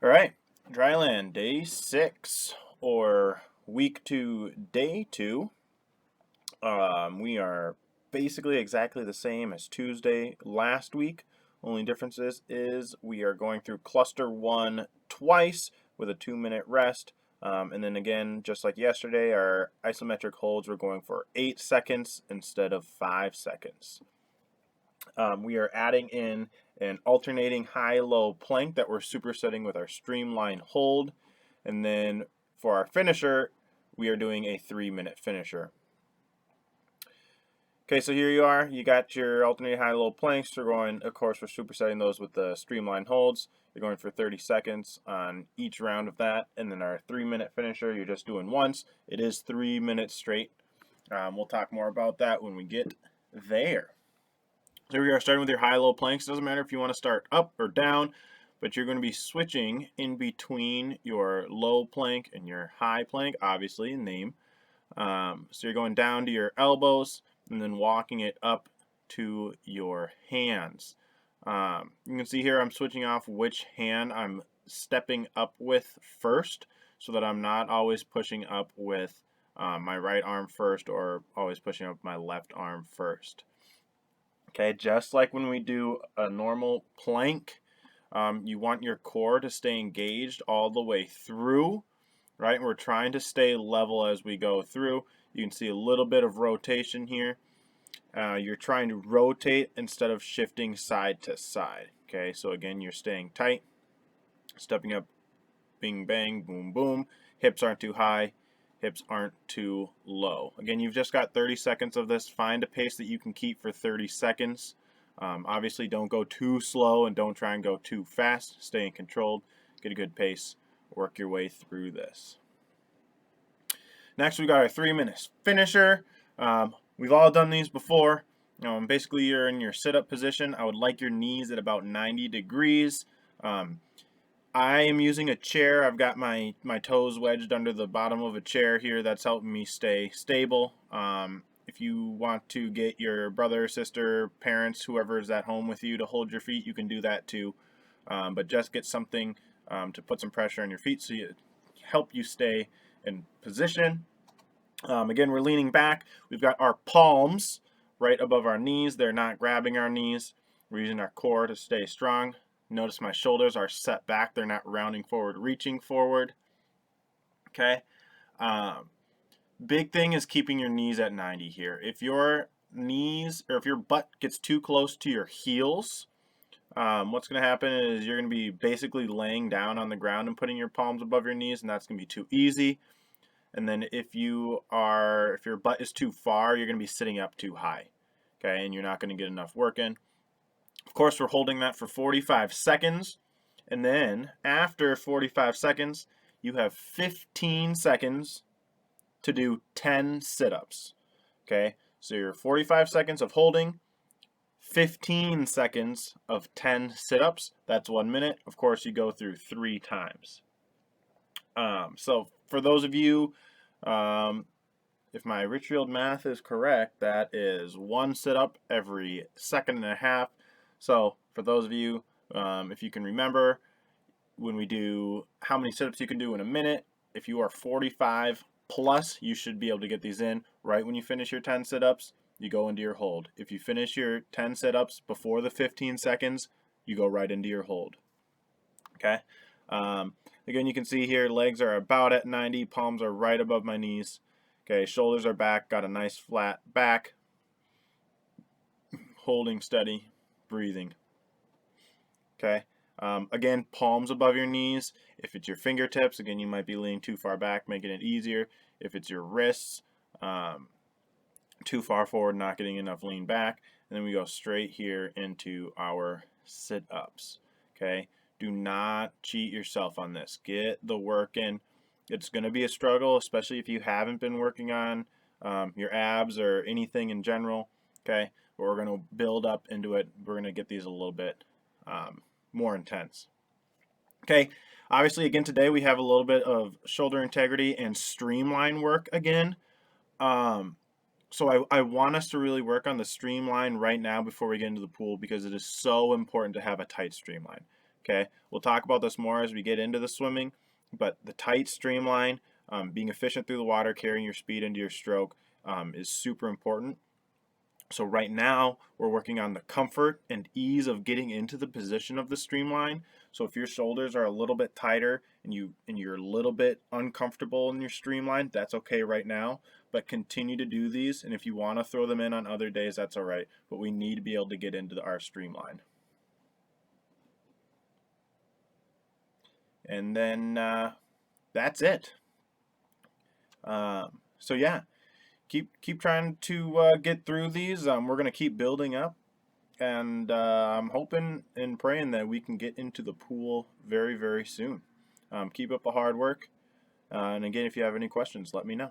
All right, Dryland, day 6, or week 2, day 2. We are basically exactly the same as Tuesday last week. Only difference is we are going through cluster 1 twice with a 2-minute rest. And then again, just like yesterday, our isometric holds we're going for 8 seconds instead of 5 seconds. We are adding in an alternating high-low plank that we're supersetting with our streamline hold. And then for our finisher, we are doing a 3-minute finisher. Okay, so here you are. You got your alternating high-low planks. We're going, of course, we're supersetting those with the streamline holds. You're going for 30 seconds on each round of that. And then our 3-minute finisher, you're just doing once. It is 3 minutes straight. We'll talk more about that when we get there. So here we are starting with your high-low planks. Doesn't matter if you want to start up or down, but you're going to be switching in between your low plank and your high plank, obviously, name. So you're going down to your elbows and then walking it up to your hands. You can see here I'm switching off which hand I'm stepping up with first so that I'm not always pushing up with my right arm first or always pushing up my left arm first. Okay, just like when we do a normal plank, you want your core to stay engaged all the way through, right? And we're trying to stay level as we go through. You can see a little bit of rotation here. You're trying to rotate instead of shifting side to side. Okay, so again, you're staying tight, stepping up, bing, bang, boom, boom. Hips aren't too high. Hips aren't too low. Again, you've just got 30 seconds of this. Find a pace that you can keep for 30 seconds. Obviously, don't go too slow and don't try and go too fast. Stay controlled. Get a good pace. Work your way through this. Next, we got our 3 minutes finisher. We've all done these before. Basically, you're in your sit-up position. I would like your knees at about 90 degrees. I am using a chair. I've got my toes wedged under the bottom of a chair here. That's helping me stay stable. If you want to get your brother, sister, parents, whoever is at home with you to hold your feet, you can do that too. But just get something to put some pressure on your feet so you help you stay in position. Again, we're leaning back. We've got our palms right above our knees. They're not grabbing our knees. We're using our core to stay strong. Notice my shoulders are set back. They're not rounding forward, reaching forward. Okay. Big thing is keeping your knees at 90 here. If your knees or if your butt gets too close to your heels, what's going to happen is you're going to be basically laying down on the ground and putting your palms above your knees, and that's going to be too easy. And then if your butt is too far, you're going to be sitting up too high. Okay, and you're not going to get enough work in. Of course, we're holding that for 45 seconds. And then after 45 seconds, you have 15 seconds to do 10 sit-ups. Okay, so you're 45 seconds of holding, 15 seconds of 10 sit-ups. That's 1 minute. Of course, you go through 3 times. So for those of you, if my Richfield math is correct, that is 1 sit-up every second and a half. So for those of you, if you can remember, when we do how many sit-ups you can do in a minute, if you are 45 plus, you should be able to get these in. Right when you finish your 10 sit-ups, you go into your hold. If you finish your 10 sit-ups before the 15 seconds, you go right into your hold. Okay. Again, you can see here, legs are about at 90, palms are right above my knees. Okay, shoulders are back, got a nice flat back. Holding steady, breathing. Okay. Again, palms above your knees. If it's your fingertips, again, you might be leaning too far back, making it easier. If it's your wrists, too far forward, not getting enough lean back. And then we go straight here into our sit-ups. Okay. Do not cheat yourself on this. Get the work in. It's going to be a struggle, especially if you haven't been working on your abs or anything in general. Okay. But we're going to build up into it. We're going to get these a little bit more intense. Okay, obviously again today we have a little bit of shoulder integrity and streamline work again. So I want us to really work on the streamline right now before we get into the pool because it is so important to have a tight streamline. Okay, we'll talk about this more as we get into the swimming, but the tight streamline, being efficient through the water, carrying your speed into your stroke is super important. So right now we're working on the comfort and ease of getting into the position of the streamline. So if your shoulders are a little bit tighter and you're a little bit uncomfortable in your streamline, that's okay right now. But continue to do these, and if you want to throw them in on other days, that's all right. But we need to be able to get into our streamline. And then that's it. So yeah, keep trying to get through these. We're gonna keep building up, and I'm hoping and praying that we can get into the pool very, very soon. Keep up the hard work, and again, if you have any questions, let me know.